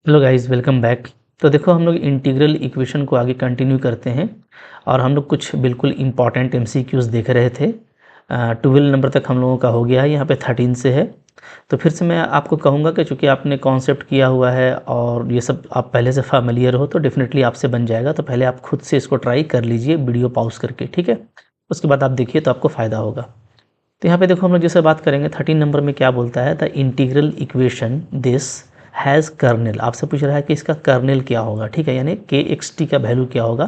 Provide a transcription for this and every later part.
Hello guys, welcome back. तो देखो, हम लोग इंटीग्रल इक्वेशन को आगे कंटिन्यू करते हैं और हम लोग कुछ बिल्कुल इंपॉर्टेंट एमसीक्यूज देख रहे थे। 12 नंबर तक हम लोगों का हो गया है, यहाँ पे 13 से है। तो फिर से मैं आपको कहूँगा कि चूँकि आपने कॉन्सेप्ट किया हुआ है और ये सब आप पहले से फेमिलियर हो तो डेफिनेटली आपसे बन जाएगा। तो पहले आप खुद से इसको ट्राई कर लीजिए वीडियो पॉज करके, ठीक है। उसके बाद आप देखिए तो आपको फ़ायदा होगा। तो यहाँ पे देखो, हम लोग जैसे बात करेंगे 13 नंबर में क्या बोलता है, the integral equation this has kernel. आपसे पूछ रहा है कि इसका कर्नेल क्या होगा, ठीक है, यानी के एक्स टी का वैल्यू क्या होगा।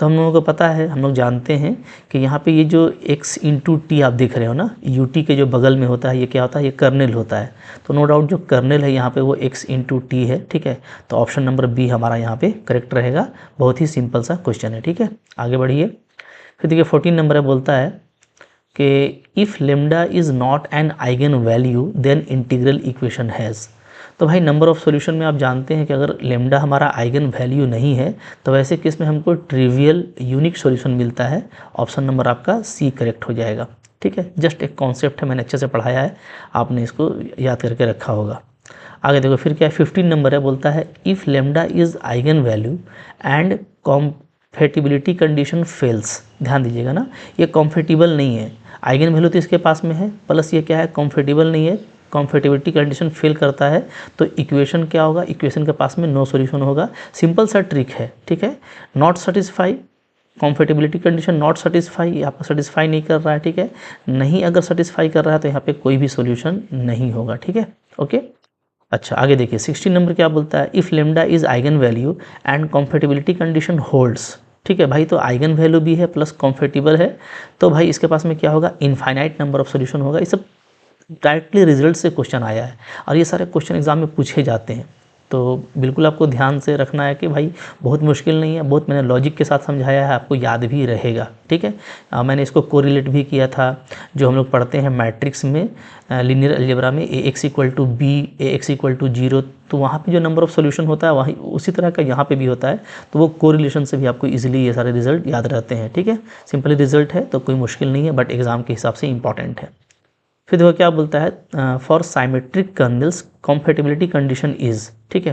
तो हम लोगों को पता है, हम लोग जानते हैं कि यहाँ पे ये जो x इंटू टी आप देख रहे हो ना, यू टी के जो बगल में होता है ये क्या होता है, ये कर्नेल होता है। तो नो डाउट जो कर्नेल है यहाँ पे वो x इंटू टी है, ठीक है। तो ऑप्शन नंबर बी हमारा यहाँ पे करेक्ट रहेगा। बहुत ही सिंपल सा क्वेश्चन है, ठीक है। आगे बढ़िए। फिर देखिए 14 नंबर है, बोलता है कि if lambda is not an eigen value then integral equation has. तो भाई नंबर ऑफ़ सॉल्यूशन में आप जानते हैं कि अगर लेमडा हमारा आइगन वैल्यू नहीं है तो वैसे केस में हमको ट्रिवियल यूनिक सॉल्यूशन मिलता है। ऑप्शन नंबर आपका सी करेक्ट हो जाएगा, ठीक है। जस्ट एक कॉन्सेप्ट है, मैंने अच्छे से पढ़ाया है, आपने इसको याद करके रखा होगा। आगे देखो फिर क्या है, 15 नंबर है, बोलता है if lambda is eigenvalue and compatibility condition fails. ध्यान दीजिएगा ना, ये कॉम्फेटिबल नहीं है। आइगन वैल्यू तो इसके पास में है, प्लस ये क्या है, कॉम्फेटिबल नहीं है, कॉम्फेटिबिलिटी कंडीशन फेल करता है। तो इक्वेशन क्या होगा, इक्वेशन के पास में नो सॉल्यूशन होगा। सिंपल सा ट्रिक है, ठीक है। Not satisfy, compatibility condition not satisfy, आपको सेटिस्फाई नहीं कर रहा है, ठीक है। नहीं अगर सेटिस्फाई कर रहा है तो यहाँ पे कोई भी सॉल्यूशन नहीं होगा, ठीक है। ओके, अच्छा आगे देखिए 16 नंबर क्या बोलता है, if lambda is eigenvalue and compatibility condition holds. ठीक है भाई, तो आइगन वैल्यू भी है प्लस कॉम्फेटिबल है, तो भाई इसके पास में क्या होगा, इनफाइनाइट नंबर ऑफ सॉल्यूशन होगा। ये सब डायरेक्टली रिजल्ट से क्वेश्चन आया है और ये सारे क्वेश्चन एग्जाम में पूछे जाते हैं। तो बिल्कुल आपको ध्यान से रखना है कि भाई बहुत मुश्किल नहीं है, बहुत मैंने लॉजिक के साथ समझाया है, आपको याद भी रहेगा, ठीक है। मैंने इसको कोरिलेट भी किया था जो हम लोग पढ़ते हैं मैट्रिक्स में, लीनियर अलजेब्रा में, A x equal to B, A x equal to zero. तो वहाँ पे जो नंबर ऑफ सॉल्यूशन होता है वहीं उसी तरह का यहाँ पे भी होता है। तो वो कोरिलेशन से भी आपको इजीली ये सारे रिजल्ट याद रहते हैं, ठीक है। सिंपली रिजल्ट है तो कोई मुश्किल नहीं है, बट एग्जाम के हिसाब से इंपॉर्टेंट है। फिर देखो क्या बोलता है, for symmetric kernels compatibility condition is, ठीक है।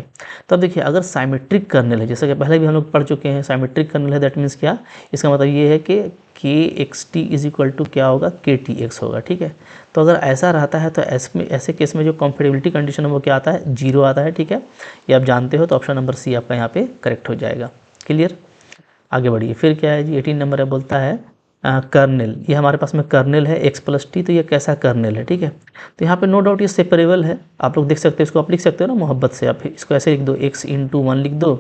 तो अब देखिए, अगर साइमेट्रिक कर्नल है, जैसे कि पहले भी हम लोग पढ़ चुके हैं, साइमेट्रिक कर्नल है दैट मीन्स क्या, इसका मतलब ये है कि K x t is equal to क्या होगा, के टी एक्स होगा, ठीक है। तो अगर ऐसा रहता है तो ऐसे केस में जो कॉम्फेटिबिलिटी कंडीशन है वो क्या आता है, जीरो आता है, ठीक है। ये आप जानते हो, तो ऑप्शन नंबर सी आपका यहाँ पे करेक्ट हो जाएगा। क्लियर, आगे बढ़िए। फिर क्या है जी, 18 नंबर है, बोलता है कर्नेल। ये हमारे पास में कर्नेल है एक्स प्लस टी, तो ये कैसा कर्नेल है, ठीक है। तो यहाँ पे नो डाउट ये सेपरेबल है, आप लोग देख सकते हो, इसको आप लिख सकते हो ना मोहब्बत से, आप इसको ऐसे लिख दो, एक्स इंटू वन लिख दो,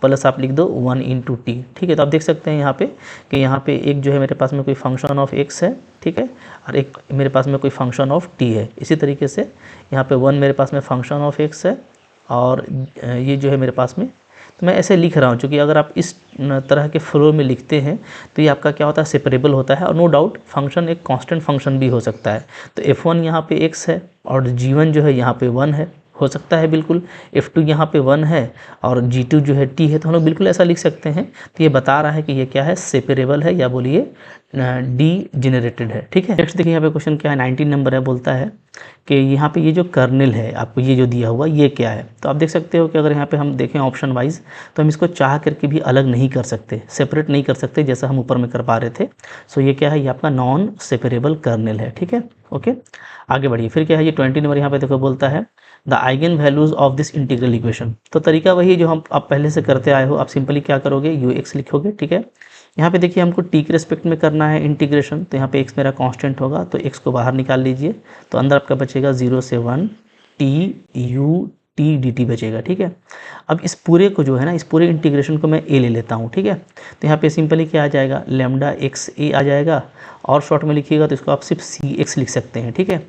प्लस आप लिख दो वन इंटू टी, ठीक है। तो आप देख सकते हैं यहाँ पे कि यहाँ पे एक जो है मेरे पास में कोई फंक्शन ऑफ एक्स है, ठीक है, और एक मेरे पास में कोई फंक्शन ऑफ टी है। इसी तरीके से यहाँ पे वन मेरे पास में फंक्शन ऑफ एक्स है और ये जो है मेरे पास में, तो मैं ऐसे लिख रहा हूँ क्योंकि अगर आप इस तरह के फ्लो में लिखते हैं तो ये आपका क्या होता है, सेपरेबल होता है। और नो डाउट फंक्शन एक कांस्टेंट फंक्शन भी हो सकता है। तो f1 यहाँ पे x है और g1 जो है यहाँ पे 1 है, हो सकता है बिल्कुल। f2 यहाँ पे 1 है और g2 जो है t है, तो हम लोग बिल्कुल ऐसा लिख सकते हैं। तो ये बता रहा है कि ये क्या है, सेपरेबल है, या बोलिए डी जेनरेटेड है, ठीक है। नेक्स्ट देखिए यहाँ पे क्वेश्चन क्या है, 19 नंबर है, बोलता है कि यहाँ पे ये जो कर्नेल है आपको ये जो दिया हुआ ये क्या है। तो आप देख सकते हो कि अगर यहाँ पे हम देखें ऑप्शन वाइज तो हम इसको चाह करके भी अलग नहीं कर सकते, सेपरेट नहीं कर सकते जैसा हम ऊपर में कर पा रहे थे। सो ये क्या है, ये आपका नॉन सेपरेबल कर्नेल है, ठीक है। ओके, आगे बढ़िए। फिर क्या है, ये 20 नंबर यहाँ पे देखो, बोलता है the eigen values of this integral equation. तो तरीका वही जो हम आप पहले से करते आए हो, आप सिंपली क्या करोगे, यू एक्स लिखोगे, ठीक है। यहाँ पे देखिए हमको टी के रिस्पेक्ट में करना है इंटीग्रेशन, तो यहाँ पे x मेरा कांस्टेंट होगा, तो x को बाहर निकाल लीजिए, तो अंदर आपका बचेगा 0 से 1 T U T d T बचेगा, ठीक है। अब इस पूरे को जो है ना, इस पूरे इंटीग्रेशन को मैं a ले लेता हूँ, ठीक है। तो यहाँ पे सिंपली क्या आ जाएगा, लेमडा एक्स ए आ जाएगा, और शॉर्ट में लिखिएगा तो इसको आप सिर्फ सी एक्स लिख सकते हैं, ठीक है।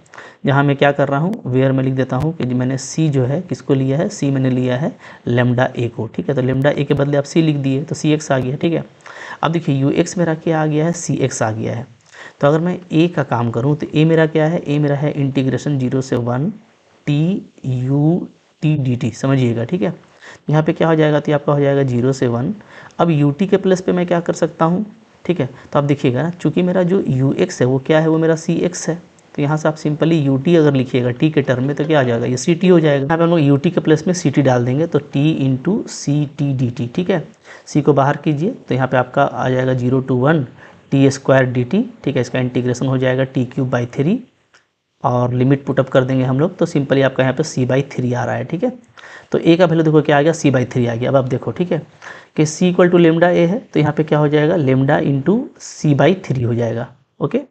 यहाँ मैं क्या कर रहा हूँ, वेयर में लिख देता हूँ कि मैंने सी जो है किसको लिया है, सी मैंने लिया है लेमडा ए को, ठीक है। तो लेमडा ए के बदले आप सी लिख दिए तो सी एक्स आ गया, ठीक है। अब देखिए यू एक्स मेरा क्या आ गया है, सी एक्स आ गया है। तो अगर मैं ए का काम करूँ तो ए मेरा क्या है, ए मेरा है इंटीग्रेशन 0 से 1 T U T d T, समझिएगा, ठीक है। यहाँ पे क्या हो जाएगा, तो आपका हो जाएगा 0 से 1। अब यू टी के प्लस पे मैं क्या कर सकता हूँ, ठीक है। तो आप देखिएगा ना, चूँकि मेरा जो यू एक्स है वो क्या है, वो मेरा सी एक्स है, तो यहाँ से आप सिंपली यू टी अगर लिखिएगा टी के टर्म में तो क्या आ जाएगा, ये सी टी हो जाएगा। यहाँ पे हम लोग यू टी के प्लेस में सी टी डाल देंगे तो t into c t d t, ठीक है। सी को बाहर कीजिए तो यहाँ पे आपका आ जाएगा 0 to 1 T square D t, ठीक है। इसका इंटीग्रेशन हो जाएगा टी क्यूब बाई 3 और लिमिट पुटअप कर देंगे हम लोग तो सिंपली आपका यहाँ पे सी बाई 3 आ रहा है, ठीक है। तो ए का वैल्यू देखो क्या आ गया, सी बाई 3 आ गया। अब आप देखो, ठीक है, कि सी इक्वल टू लेमडा ए है तो यहाँ पे क्या हो जाएगा, लेमडा इंटू सी बाई 3 हो जाएगा, ओके।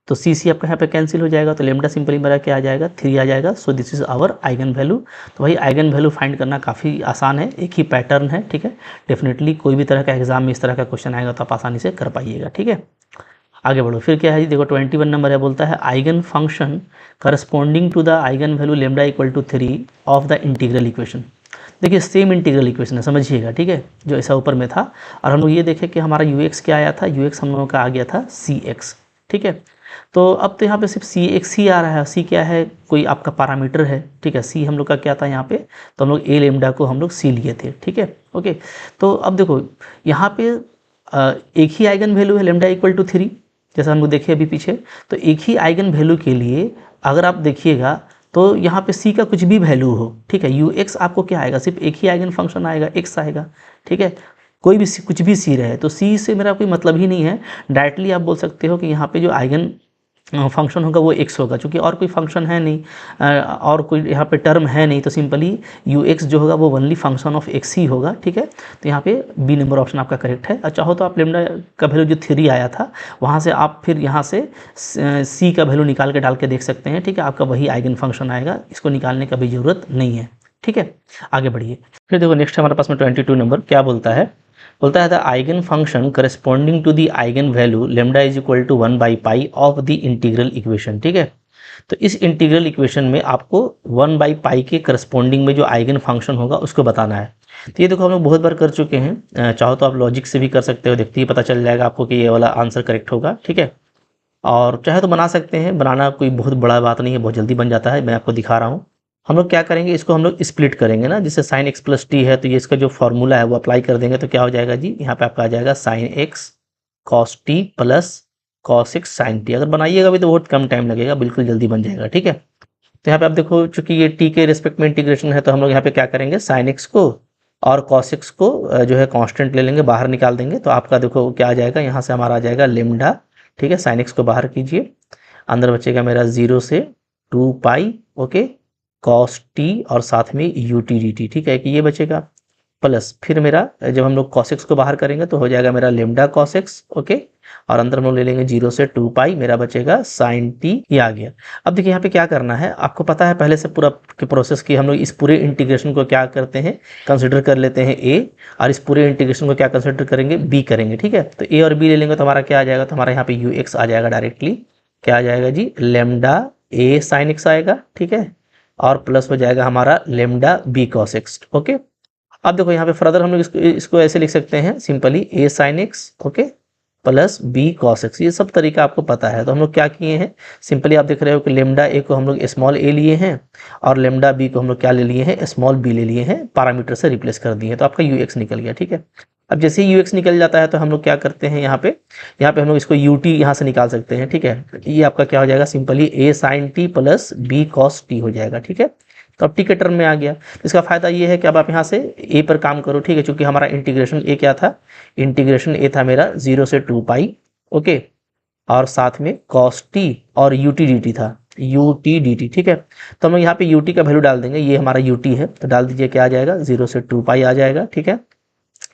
तो सी सी आपका यहाँ पे कैंसिल हो जाएगा तो लेमडा सिंपली मेरा क्या आ जाएगा, 3 आ जाएगा। So this is our eigen value. तो भाई आइगन वैल्यू फाइंड करना काफ़ी आसान है, एक ही पैटर्न है, ठीक है। डेफिनेटली कोई भी तरह का एग्जाम में इस तरह का क्वेश्चन आएगा तो आप आसानी से कर पाइएगा, ठीक है। आगे बढ़ो, फिर क्या है जी, देखो 21 नंबर है, बोलता है eigen function corresponding to the eigen value lambda equal to 3 of the integral equation. देखिए सेम इंटीग्रल इक्वेशन है, समझिएगा, ठीक है, जो ऐसा ऊपर में था। और हम लोग ये देखें कि हमारा यू एक्स क्या आया था, यू एक्स हम लोगों का आ गया था सी एक्स, ठीक है। तो अब तो यहाँ पे सिर्फ सी एक्स ही आ रहा है, सी क्या है, कोई आपका पैरामीटर है, ठीक है। सी हम लोग का क्या था यहाँ पे, तो हम लोग ए लेमडा को हम लोग सी लिए थे, ठीक है, ओके। तो अब देखो यहाँ पे एक ही आइगन वैल्यू है लेमडा इक्वल टू 3, जैसा हम लोग देखे अभी पीछे। तो एक ही आइगन वैल्यू के लिए अगर आप देखिएगा तो यहाँ पे सी का कुछ भी वैल्यू हो, ठीक है, यू एक्स आपको क्या आएगा, सिर्फ एक ही आइगन फंक्शन आएगा, एक्स आएगा, ठीक है। कोई भी कुछ भी सी रहे तो सी से मेरा कोई मतलब ही नहीं है। डायरेक्टली आप बोल सकते हो कि यहाँ पे जो आइगन फंक्शन होगा वो एक्स होगा, क्योंकि और कोई फंक्शन है नहीं और कोई यहाँ पे टर्म है नहीं, तो सिंपली यू एक्स जो होगा वो ओनली फंक्शन ऑफ एक्स ही होगा, ठीक है। तो यहाँ पे बी नंबर ऑप्शन आपका करेक्ट है। और चाहो तो आप लेमडा का वैल्यू जो 3 आया था वहाँ से आप फिर यहाँ से सी का वैल्यू निकाल के डाल के देख सकते हैं, ठीक है। आपका वही आइगन फंक्शन आएगा, इसको निकालने का भी ज़रूरत नहीं है, ठीक है। आगे बढ़िए, फिर देखो नेक्स्ट हमारे पास में 22 नंबर क्या बोलता है, बोलता है the eigen function corresponding to the eigen value lambda is equal to 1 by pi of the integral equation, ठीक है। तो इस इंटीग्रल इक्वेशन में आपको 1 बाई पाई के करस्पॉन्डिंग में जो आइगन फंक्शन होगा उसको बताना है। तो ये देखो हम लोग बहुत बार कर चुके हैं, चाहो तो आप लॉजिक से भी कर सकते हो, देखते ही पता चल जाएगा आपको कि ये वाला आंसर करेक्ट होगा, ठीक है। और चाहे तो बना सकते हैं, बनाना कोई बहुत बड़ा बात नहीं है, बहुत जल्दी बन जाता है। मैं आपको दिखा रहा हूँ। हम लोग क्या करेंगे, इसको हम लोग स्प्लिट करेंगे ना, जिससे साइन एक्स प्लस टी है तो ये इसका जो फॉर्मूला है वो अप्लाई कर देंगे तो क्या हो जाएगा जी, यहाँ पे आपका आ जाएगा sine x cos t plus cos x sine t. अगर बनाइएगा भी तो बहुत कम टाइम लगेगा, बिल्कुल जल्दी बन जाएगा, ठीक है। तो यहाँ पे आप देखो चूंकि ये टी के रिस्पेक्ट में इंटीग्रेशन है तो हम लोग यहाँ पे क्या करेंगे, साइन एक्स को और कॉस एक्स को जो है कॉन्स्टेंट ले लेंगे, बाहर निकाल देंगे। तो आपका देखो क्या आ जाएगा, यहाँ से हमारा आ जाएगा लेमडा, ठीक है। साइन एक्स को बाहर कीजिए, अंदर बचेगा मेरा 0 से 2 पाई, ओके, कॉस टी और साथ में यू टी डी टी, ठीक है, कि ये बचेगा प्लस फिर मेरा जब हम लोग कॉस एक्स को बाहर करेंगे तो हो जाएगा मेरा लेमडा कॉस एक्स, ओके। और अंदर हम लोग ले लेंगे 0 से 2 पाई, मेरा बचेगा साइन टी, ये आ गया। अब देखिए यहाँ पे क्या करना है, आपको पता है पहले से पूरा के प्रोसेस की, हम लोग इस पूरे इंटीग्रेशन को क्या करते हैं, कंसिडर कर लेते हैं ए, और इस पूरे इंटीग्रेशन को क्या कंसिडर करेंगे, बी करेंगे, ठीक है। तो ए और बी ले लेंगे तो हमारा क्या आ जाएगा, तो हमारा यहाँ पे यू एक्स आ जाएगा डायरेक्टली, क्या आ जाएगा जी, लेमडा ए साइन एक्स आएगा, ठीक है, और प्लस हो जाएगा हमारा lambda b cos x, okay. अब देखो यहाँ पे फर्दर हम लोग इसको ऐसे लिख सकते हैं simply A sine x, okay, plus B cos x. ये सब तरीका आपको पता है। तो हम लोग क्या किए हैं, सिंपली आप देख रहे हो कि लेमडा ए को हम लोग स्मॉल ए लिए हैं और लेमडा बी को हम लोग क्या ले लिए हैं, स्मॉल बी ले लिए हैं, पैरामीटर से रिप्लेस कर दिए हैं, तो आपका यू एक्स निकल गया, ठीक है। अब जैसे ही यू एक्स निकल जाता है तो हम लोग क्या करते हैं, यहाँ पे हम लोग इसको यू टी यहाँ से निकाल सकते हैं, ठीक है। ये आपका क्या हो जाएगा, simply A sine t plus B cos t हो जाएगा, ठीक है। तो अब टी के टर्म में आ गया। इसका फायदा ये है कि अब आप यहाँ से ए पर काम करो, ठीक है, क्योंकि हमारा इंटीग्रेशन ए क्या था, इंटीग्रेशन ए था मेरा 0 से 2 पाई, ओके, और साथ में कॉस टी और यू टी डी टी था, यू टी डी टी, ठीक है। तो हम यहाँ पे यू टी का वैल्यू डाल देंगे, ये हमारा यू टी है तो डाल दीजिए, क्या आ जाएगा, 0 से 2 पाई आ जाएगा, ठीक है।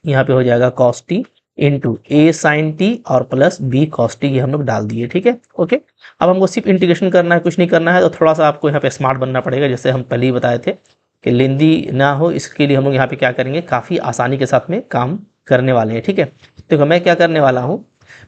यहाँ पे हो जाएगा कॉस टी इंटू ए साइन टी और प्लस बी कॉस टी, ये हम लोग डाल दिए, ठीक है, ओके। अब हमको सिर्फ इंटीग्रेशन करना है, कुछ नहीं करना है। तो थोड़ा सा आपको यहाँ पे स्मार्ट बनना पड़ेगा, जैसे हम पहले ही बताए थे कि लेंदी ना हो, इसके लिए हम लोग यहाँ पे क्या करेंगे, काफ़ी आसानी के साथ में काम करने वाले हैं, ठीक है। देखो मैं क्या करने वाला हूँ,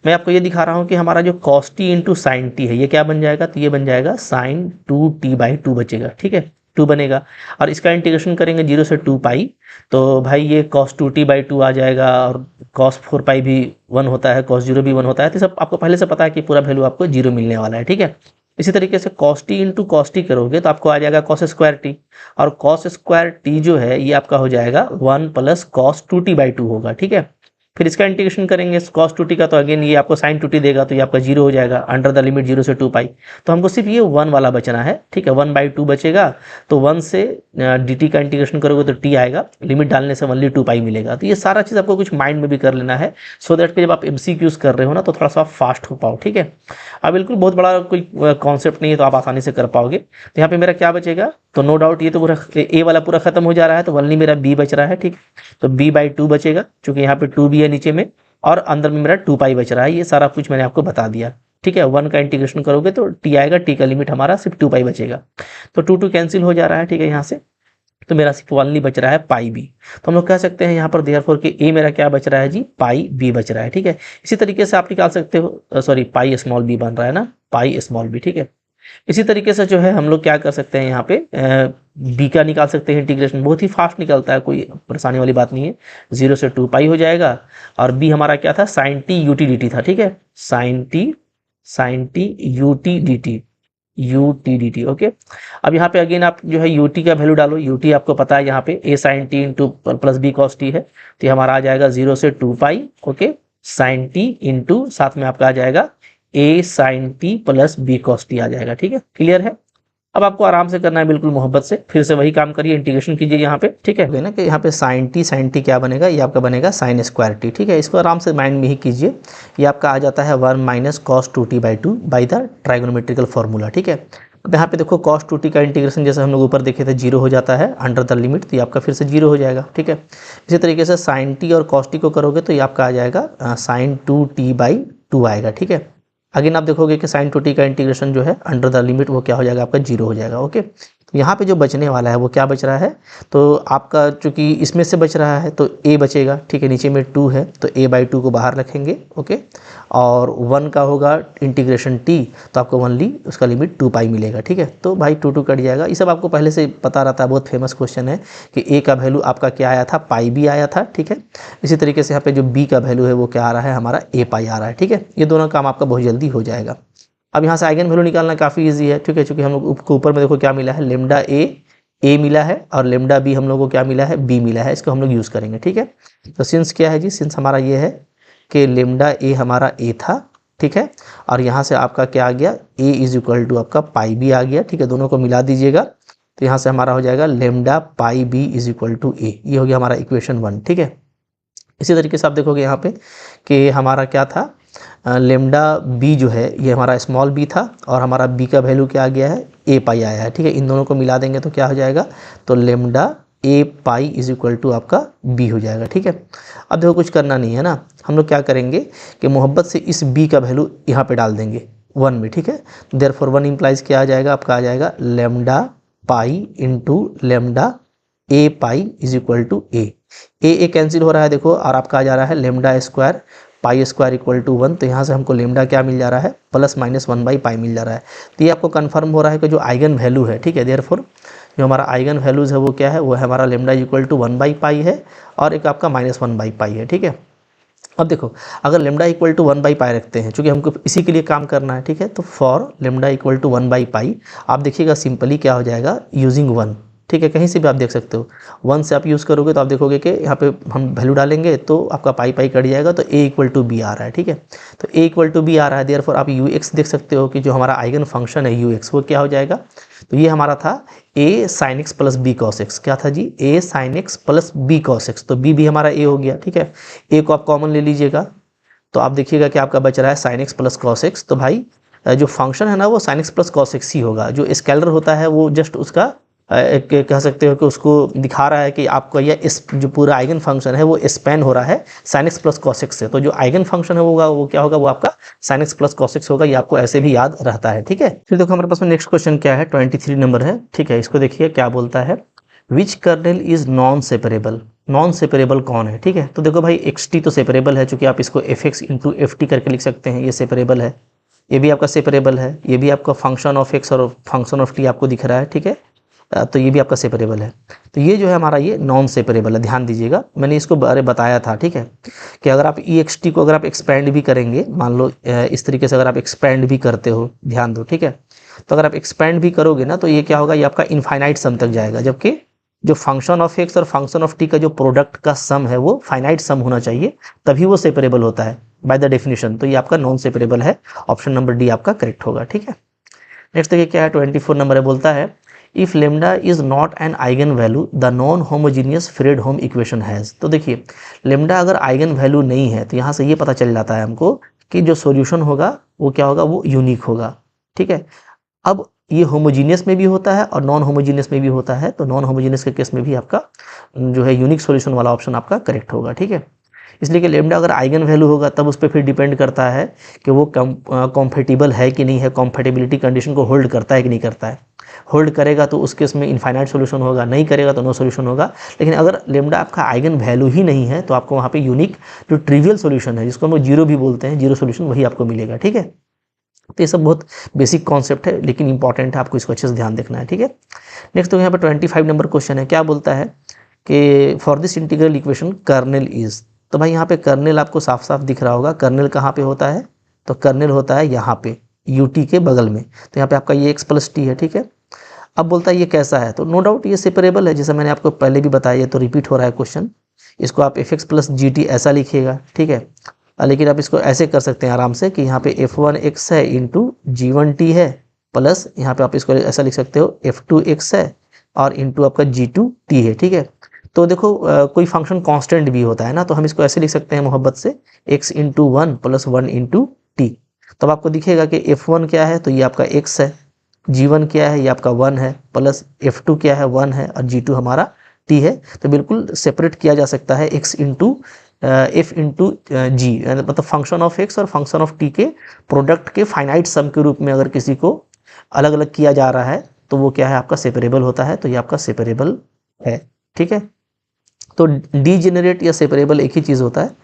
मैं आपको ये दिखा रहा हूँ कि हमारा जो cos T into sine T है ये क्या बन जाएगा, तो ये बन जाएगा साइन 2t/2 बचेगा, ठीक है, 2 बनेगा। और इसका इंटीग्रेशन करेंगे 0 से 2 पाई, तो भाई ये cos 2t/2 आ जाएगा, और cos 4 पाई भी 1 होता है, cos 0 भी 1 होता है। तो सब आपको पहले से पता है कि पूरा वैल्यू आपको 0 मिलने वाला है, ठीक है। इसी तरीके से cos t into cos t करोगे तो आपको आ जाएगा cos स्क्वायर t, और cos स्क्वायर t जो है ये आपका हो जाएगा 1 प्लस cos 2t/2 होगा, ठीक है। फिर इसका इंटीग्रेशन करेंगे cos 2t का, तो अगेन ये आपको sin 2t देगा, तो ये आपका 0 हो जाएगा अंडर द लिमिट 0 से 2 पाई। तो हमको सिर्फ ये 1 वाला बचना है, ठीक है, 1/2 बचेगा। तो 1 से dt का इंटीग्रेशन करोगे तो t आएगा, लिमिट डालने से ओनली 2 पाई मिलेगा। तो ये सारा चीज़ आपको कुछ माइंड में भी कर लेना है, सो दैट कि जब आप MCQs कर रहे हो ना तो थोड़ा सा फास्ट हो पाओ, ठीक है। अब बिल्कुल बहुत बड़ा कोई कॉन्सेप्ट नहीं है, तो आप आसानी से कर पाओगे। तो यहाँ पे मेरा क्या बचेगा, तो नो डाउट ये तो पूरा ए वाला पूरा खत्म हो जा रहा है, तो ओनली मेरा b बच रहा है, ठीक। तो b/2 बचेगा, क्योंकि यहाँ पे 2b है नीचे में, और अंदर में मेरा 2 पाई बच रहा है। ये सारा कुछ मैंने आपको बता दिया, ठीक है। 1 का इंटीग्रेशन करोगे तो t आएगा, t का लिमिट हमारा सिर्फ 2 पाई बचेगा। तो 2 कैंसिल हो जा रहा है, ठीक है, यहाँ से। तो मेरा सिर्फ ओनली बच रहा है पाई बी। तो हम लोग कह सकते हैं यहाँ पर देयरफॉर कि ए मेरा क्या बच रहा है जी, पाई बी बच रहा है, ठीक है। इसी तरीके से आप निकाल सकते हो, सॉरी पाई स्मॉल बी बन रहा है ना, पाई स्मॉल बी, ठीक है। इसी तरीके से जो है हम लोग क्या कर सकते हैं यहाँ पे बी का निकाल सकते हैं इंटीग्रेशन, बहुत ही फास्ट निकलता है, कोई परेशानी वाली बात नहीं है। 0 से 2 पाई हो जाएगा, और बी हमारा क्या था, साइन टी यूटी डी था, ठीक है, sine t u t d t, okay. अब यहाँ पे अगेन आप जो है यूटी का वैल्यू डालो, यूटी आपको पता है यहाँ पे A sine t into plus B cos t है, तो ये हमारा आ जाएगा 0 से 2 pi, okay, sine t into साथ में आपका आ जाएगा A sine t plus B cos t आ जाएगा, ठीक है, क्लियर है। अब आपको आराम से करना है, बिल्कुल मोहब्बत से, फिर से वही काम करिए, इंटीग्रेशन कीजिए यहाँ पे, ठीक है ना, कि यहाँ पे साइन टी क्या बनेगा, ये आपका बनेगा साइन स्क्वायर टी, ठीक है। इसको आराम से माइंड में ही कीजिए। ये आपका आ जाता है 1 minus cos 2t/2 by the trigonometrical formula, ठीक है। अब यहाँ पे देखो cos 2t का इंटीग्रेशन जैसे हम लोग ऊपर देखे थे 0 हो जाता है अंडर द लिमिट, तो ये आपका फिर से 0 हो जाएगा, ठीक है। इसी तरीके से साइन टी और cos t को करोगे तो ये आपका आ जाएगा साइन 2t/2 आएगा, ठीक है। अगेन आप देखोगे कि साइन 2t का इंटीग्रेशन जो है अंडर द लिमिट वो क्या हो जाएगा, आपका 0 हो जाएगा, ओके। तो यहाँ पे जो बचने वाला है वो क्या बच रहा है, तो आपका चूंकि इसमें से बच रहा है तो a बचेगा, ठीक है, नीचे में 2 है तो a/2 को बाहर रखेंगे, ओके। और 1 का होगा इंटीग्रेशन t, तो आपको ओनली उसका लिमिट 2 पाई मिलेगा, ठीक है। तो भाई 2 कट जाएगा। ये सब आपको पहले से पता रहता है, बहुत फेमस क्वेश्चन है कि a का वैल्यू आपका क्या आया था, पाई b आया था, ठीक है। इसी तरीके से यहाँ पे जो b का वैल्यू है वो क्या आ रहा है, हमारा a पाई आ रहा है, ठीक है। ये दोनों काम आपका बहुत जल्दी हो जाएगा। अब यहाँ से आइगन वैल्यू निकालना काफ़ी इजी है, ठीक है, क्योंकि हम लोग को ऊपर में देखो क्या मिला है, लेमडा ए मिला है, और लेमडा बी हम लोग को क्या मिला है, बी मिला है। इसको हम लोग यूज़ करेंगे, ठीक है। तो सिंस क्या है जी, सिंस हमारा ये है कि लेमडा ए हमारा ए था, ठीक है, और यहाँ से आपका क्या आ गया, ए इज इक्वल टू आपका पाई बी आ गया, ठीक है। दोनों को मिला दीजिएगा तो यहाँ से हमारा हो जाएगा lambda pi B is equal to A. ये हो गया हमारा इक्वेशन 1, ठीक है। इसी तरीके से आप देखोगे यहाँ पे कि हमारा क्या था, लेमडा बी जो है ये हमारा स्मॉल बी था, और हमारा बी का वैल्यू क्या आ गया है, ए पाई आया है, ठीक है। इन दोनों को मिला देंगे तो क्या हो जाएगा, तो lambda a pi is equal to आपका बी हो जाएगा, ठीक है। अब देखो कुछ करना नहीं है ना, हम लोग क्या करेंगे कि मोहब्बत से इस बी का वैल्यू यहाँ पे डाल देंगे 1 में, ठीक है। देयरफॉर 1 इंप्लाइज क्या आ जाएगा, आपका आ जाएगा lambda pi into lambda a pi is equal to a cancel हो रहा है देखो, और आपका आ जा रहा है lambda square pi square equal to 1। तो यहाँ से हमको लेमडा क्या मिल जा रहा है, प्लस माइनस 1/पाई मिल जा रहा है। तो ये आपको कंफर्म हो रहा है कि जो आइगन वैल्यू है, ठीक है, देयरफॉर जो हमारा आइगन वैल्यूज़ है वो क्या है, वो है हमारा लेमडा इक्वल टू 1/पाई है, और एक आपका माइनस 1/पाई है, ठीक है। अब देखो अगर लेमडा इक्वल टू 1/पाई रखते हैं, चूँकि हमको इसी के लिए काम करना है, ठीक है, तो फॉर लेमडा इक्वल टू 1/पाई आप देखिएगा सिंपली क्या हो जाएगा, यूजिंग 1, ठीक है, कहीं से भी आप देख सकते हो। 1 से आप यूज़ करोगे तो आप देखोगे कि यहाँ पे हम वैल्यू डालेंगे तो आपका पाई कट जाएगा, तो a इक्वल टू बी आ रहा है, ठीक है। तो a इक्वल टू बी आ रहा है, देयरफॉर आप ux देख सकते हो कि जो हमारा आइगन फंक्शन है ux वो क्या हो जाएगा, तो ये हमारा था a sin x plus B cos x, क्या था जी, a sin x plus B cos x, तो b भी हमारा a हो गया, ठीक है। a को आप कॉमन ले लीजिएगा तो आप देखिएगा कि आपका बच रहा है sin x plus cos x। तो भाई जो फंक्शन है ना वो sin x plus cos x ही होगा, जो स्केलर होता है वो जस्ट उसका एक कह सकते हो कि उसको दिखा रहा है कि आपको यह इस जो पूरा आइगन फंक्शन है वो स्पेन हो रहा है sin x plus cos x से। तो जो आइगन फंक्शन है वो क्या होगा, वो आपका sin x plus cos x होगा। ये आपको ऐसे भी याद रहता है, ठीक है। फिर देखो हमारे पास में नेक्स्ट क्वेश्चन क्या है, 23 नंबर है, ठीक है। इसको देखिए क्या बोलता है, which kernel is non separable. Non separable कौन है, ठीक है। तो देखो भाई xt तो सेपरेबल है, चूंकि आप इसको fx इंटू ft करके लिख सकते हैं, ये सेपरेबल है। ये भी आपका सेपरेबल है, ये भी आपका फंक्शन ऑफ x और फंक्शन ऑफ t आपको दिख रहा है, ठीक है। तो ये भी आपका सेपरेबल है। तो ये जो है हमारा ये नॉन सेपरेबल है, ध्यान दीजिएगा, मैंने इसको बारे बताया था, ठीक है, कि अगर आप ext को अगर आप एक्सपेंड भी करेंगे, मान लो इस तरीके से अगर आप एक्सपेंड भी करते हो, ध्यान दो, ठीक है, तो अगर आप एक्सपेंड भी करोगे ना तो ये क्या होगा, ये आपका इनफाइनाइट सम तक जाएगा, जबकि जो फंक्शन ऑफ एक्स और फंक्शन ऑफ टी का जो प्रोडक्ट का सम है वो फाइनाइट सम होना चाहिए, तभी वो सेपरेबल होता है बाय द डेफिनेशन। तो ये आपका नॉन सेपरेबल है, ऑप्शन नंबर डी आपका करेक्ट होगा। ठीक है, नेक्स्ट देखिए क्या है, 24 नंबर है, बोलता है if lambda is not an eigen value the non homogeneous Fredholm equation has. तो देखिए लेमडा अगर आइगन वैल्यू नहीं है तो यहाँ से ये पता चल जाता है हमको कि जो सॉल्यूशन होगा वो क्या होगा, वो यूनिक होगा। ठीक है, अब ये होमोजीनियस में भी होता है और नॉन होमोजीनियस में भी होता है, तो नॉन होमोजीनियस के केस में भी आपका जो है यूनिक सॉल्यूशन वाला ऑप्शन आपका करेक्ट होगा। ठीक है, इसलिए कि लेमडा अगर आइगन वैल्यू होगा तब उस पर फिर डिपेंड करता है कि वो कॉम्पेटिबल है कि नहीं है, कॉम्पेटिबिलिटी कंडीशन को होल्ड करता है कि नहीं करता है। होल्ड करेगा तो उस केस में इनफाइनाइट सॉल्यूशन होगा, नहीं करेगा तो नो सॉल्यूशन होगा। लेकिन अगर लेमडा आपका आइगन वैल्यू ही नहीं है तो आपको वहाँ पे यूनिक जो ट्रिवियल सॉल्यूशन है, जिसको हम जीरो भी बोलते हैं, जीरो सॉल्यूशन, वही आपको मिलेगा। ठीक है, तो ये सब बहुत बेसिक कॉन्सेप्ट है लेकिन इंपॉर्टेंट है, आपको इसको अच्छे से ध्यान देखना है। ठीक है, नेक्स्ट तो यहाँ पर 25 नंबर क्वेश्चन है, क्या बोलता है कि for this integral equation kernel is. तो भाई यहाँ पे कर्नेल आपको साफ साफ दिख रहा होगा, कर्नेल कहाँ पे होता है, तो कर्नेल होता है यहाँ पे यूटी के बगल में, तो यहाँ पे आपका ये एक्स प्लस टी है। ठीक है, अब बोलता है ये कैसा है, तो नो डाउट ये सेपरेबल है, जैसा मैंने आपको पहले भी बताया, तो रिपीट हो रहा है क्वेश्चन। इसको आप F x plus G T ऐसा लिखिएगा। ठीक है, लेकिन आप इसको ऐसे कर सकते हैं आराम से कि यहाँ पे f1x है इंटू g1t है, प्लस यहाँ पे आप इसको ऐसा लिख सकते हो f2x है और इंटू आपका g2t है। ठीक है, तो देखो कोई फंक्शन कांस्टेंट भी होता है ना, तो हम इसको ऐसे लिख सकते हैं मोहब्बत से x into 1 plus 1 into T. तब आपको दिखेगा कि f1 क्या है, तो ये आपका x है, g1 क्या है, ये आपका 1 है, प्लस f2 क्या है, 1 है, और g2 हमारा t है। तो बिल्कुल सेपरेट किया जा सकता है x इंटू एफ इंटू जी, मतलब फंक्शन ऑफ एक्स और फंक्शन ऑफ टी के प्रोडक्ट के फाइनाइट सम के रूप में अगर किसी को अलग अलग किया जा रहा है तो वो क्या है, आपका सेपरेबल होता है। तो ये आपका सेपरेबल है। ठीक है, तो डीजेनरेट या सेपरेबल एक ही चीज़ होता है,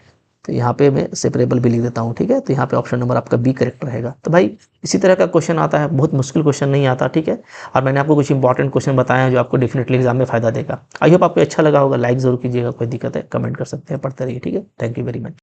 तो यहाँ पे मैं सेपरेबल भी लिख देता हूँ। ठीक है, तो यहाँ पे ऑप्शन नंबर आपका बी करेक्ट रहेगा। तो भाई इसी तरह का क्वेश्चन आता है, बहुत मुश्किल क्वेश्चन नहीं आता। ठीक है, और मैंने आपको कुछ इंपॉर्टेंट क्वेश्चन बताए हैं जो आपको डेफिनेटली एग्जाम में फायदा देगा। आई होप आपको अच्छा लगा होगा, लाइक जरूर कीजिएगा, कोई दिक्कत है कमेंट कर सकते हैं, पढ़ते रहिए। ठीक है, थैंक यू वेरी मच।